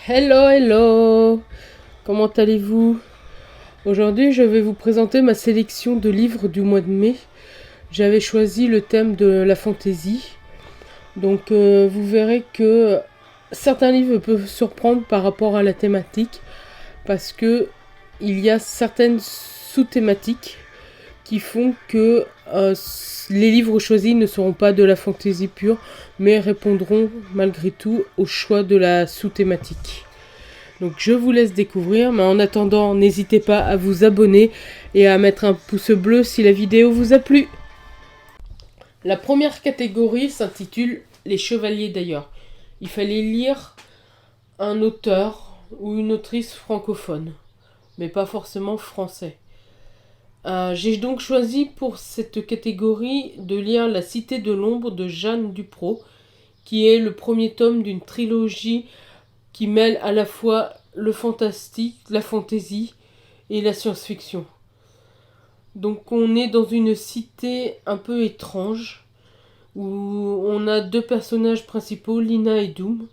Hello, hello! Comment allez-vous? Aujourd'hui, je vais vous présenter ma sélection de livres du mois de mai. J'avais choisi le thème de la fantaisie. Donc, vous verrez que certains livres peuvent surprendre par rapport à la thématique parce que il y a certaines sous-thématiques qui font que les livres choisis ne seront pas de la fantaisie pure, mais répondront malgré tout au choix de la sous-thématique. Donc je vous laisse découvrir, mais en attendant, n'hésitez pas à vous abonner et à mettre un pouce bleu si la vidéo vous a plu. La première catégorie s'intitule Les Chevaliers d'ailleurs. Il fallait lire un auteur ou une autrice francophone, mais pas forcément français. J'ai donc choisi pour cette catégorie de lire La Cité de l'Ombre de Jeanne Duprot, qui est le premier tome d'une trilogie qui mêle à la fois le fantastique, la fantaisie et la science-fiction. Donc on est dans une cité un peu étrange, où on a deux personnages principaux, Lina et Doom.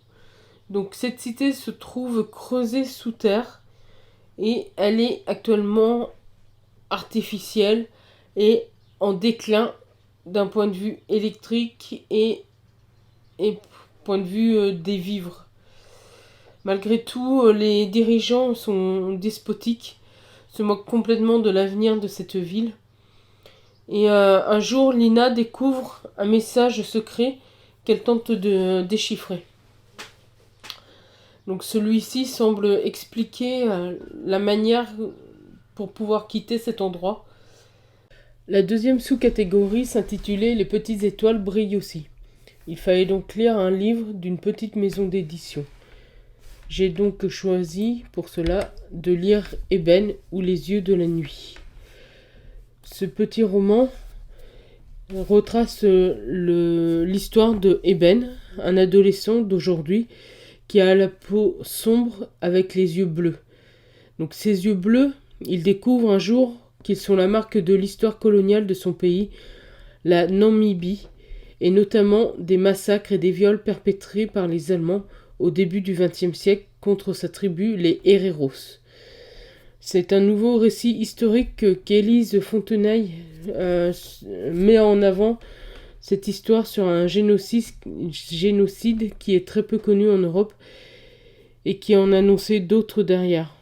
Donc cette cité se trouve creusée sous terre, et elle est actuellement artificielle et en déclin d'un point de vue électrique et point de vue des vivres. Malgré tout, les dirigeants sont despotiques, se moquent complètement de l'avenir de cette ville. Et un jour, Lina découvre un message secret qu'elle tente de déchiffrer. Donc celui-ci semble expliquer la manière pour pouvoir quitter cet endroit. La deuxième sous-catégorie s'intitulait Les petites étoiles brillent aussi. Il fallait donc lire un livre d'une petite maison d'édition. J'ai donc choisi pour cela de lire Ébène ou Les yeux de la nuit. Ce petit roman retrace l'histoire de Ébène, un adolescent d'aujourd'hui qui a la peau sombre avec les yeux bleus. Donc ces yeux bleus, il découvre un jour qu'ils sont la marque de l'histoire coloniale de son pays, la Namibie, et notamment des massacres et des viols perpétrés par les Allemands au début du XXe siècle contre sa tribu, les Hereros. C'est un nouveau récit historique qu'Élise Fontenaille met en avant, cette histoire sur un génocide qui est très peu connu en Europe et qui en annonçait d'autres derrière.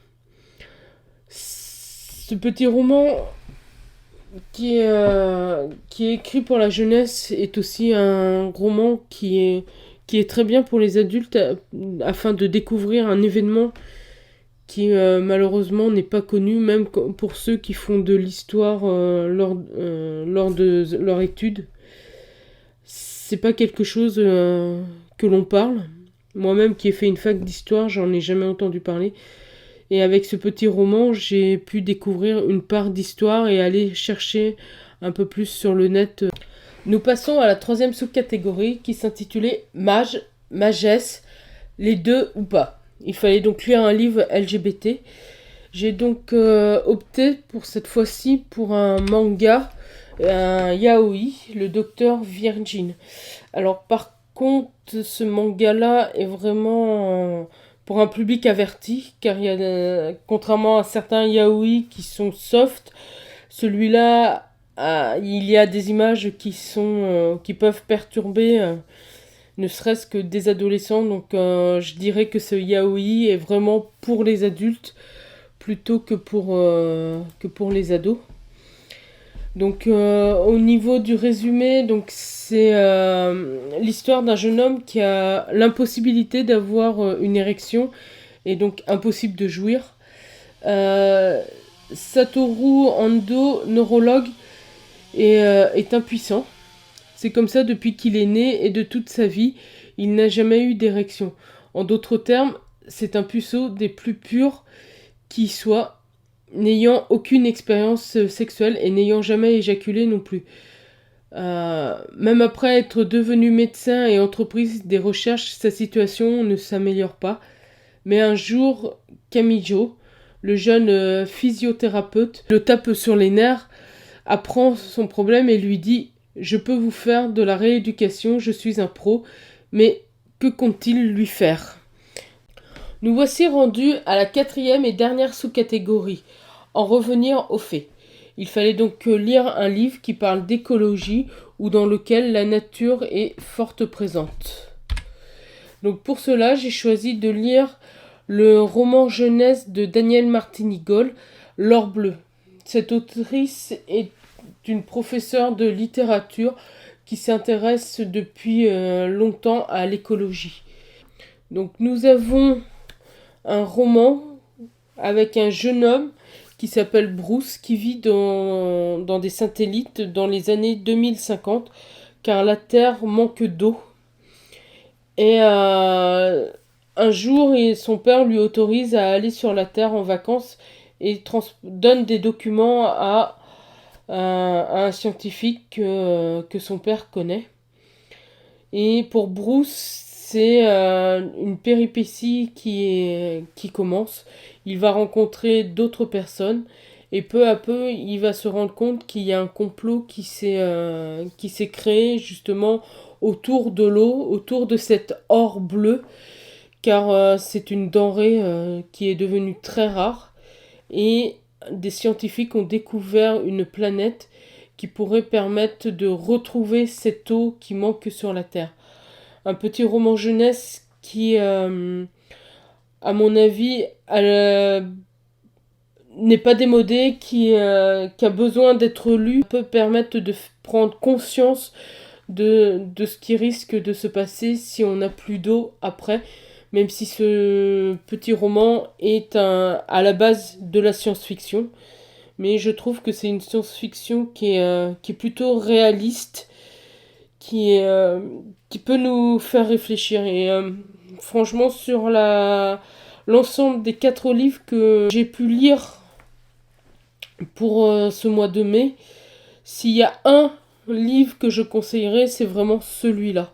Ce petit roman qui est écrit pour la jeunesse est aussi un roman qui est très bien pour les adultes afin de découvrir un événement qui malheureusement n'est pas connu, même pour ceux qui font de l'histoire lors de leur étude. C'est pas quelque chose que l'on parle. Moi-même qui ai fait une fac d'histoire, j'en ai jamais entendu parler. Et avec ce petit roman, j'ai pu découvrir une part d'histoire et aller chercher un peu plus sur le net. Nous passons à la troisième sous-catégorie qui s'intitulait Mage, Magesse, les deux ou pas. Il fallait donc lire un livre LGBT. J'ai donc opté pour cette fois-ci pour un manga, un yaoi, le docteur Virgin. Alors par contre, ce manga-là est vraiment pour un public averti, car il y a, contrairement à certains yaoi qui sont soft, celui-là, il y a des images qui peuvent perturber ne serait-ce que des adolescents. Donc je dirais que ce yaoi est vraiment pour les adultes plutôt que pour les ados. Donc au niveau du résumé, donc c'est l'histoire d'un jeune homme qui a l'impossibilité d'avoir une érection et donc impossible de jouir. Satoru Ando, neurologue, est impuissant. C'est comme ça depuis qu'il est né et de toute sa vie, il n'a jamais eu d'érection. En d'autres termes, c'est un puceau des plus purs qui soit, n'ayant aucune expérience sexuelle et n'ayant jamais éjaculé non plus. Même après être devenu médecin et entreprise des recherches, sa situation ne s'améliore pas. Mais un jour, Kamijo, le jeune physiothérapeute, le tape sur les nerfs, apprend son problème et lui dit « Je peux vous faire de la rééducation, je suis un pro, mais que compte-t-il lui faire ?» Nous voici rendus à la quatrième et dernière sous-catégorie, en revenir aux faits. Il fallait donc lire un livre qui parle d'écologie ou dans lequel la nature est forte présente. Donc pour cela, j'ai choisi de lire le roman jeunesse de Danielle Martinigol, L'or bleu. Cette autrice est une professeure de littérature qui s'intéresse depuis longtemps à l'écologie. Donc nous avons un roman avec un jeune homme qui s'appelle Bruce, qui vit dans des satellites dans les années 2050, car la Terre manque d'eau. Et un jour, son père lui autorise à aller sur la Terre en vacances et donne des documents à un scientifique que son père connaît. Et pour Bruce, c'est une péripétie qui commence. Il va rencontrer d'autres personnes et peu à peu, il va se rendre compte qu'il y a un complot qui s'est créé justement autour de l'eau, autour de cet or bleu, car c'est une denrée qui est devenue très rare. Et des scientifiques ont découvert une planète qui pourrait permettre de retrouver cette eau qui manque sur la Terre. Un petit roman jeunesse qui, à mon avis, n'est pas démodé, qui a besoin d'être lu, peut permettre de prendre conscience de ce qui risque de se passer si on n'a plus d'eau après, même si ce petit roman est à la base de la science-fiction. Mais je trouve que c'est une science-fiction qui est plutôt réaliste, qui peut nous faire réfléchir. Et franchement, sur l'ensemble des 4 livres que j'ai pu lire pour ce mois de mai, s'il y a un livre que je conseillerais, c'est vraiment celui-là.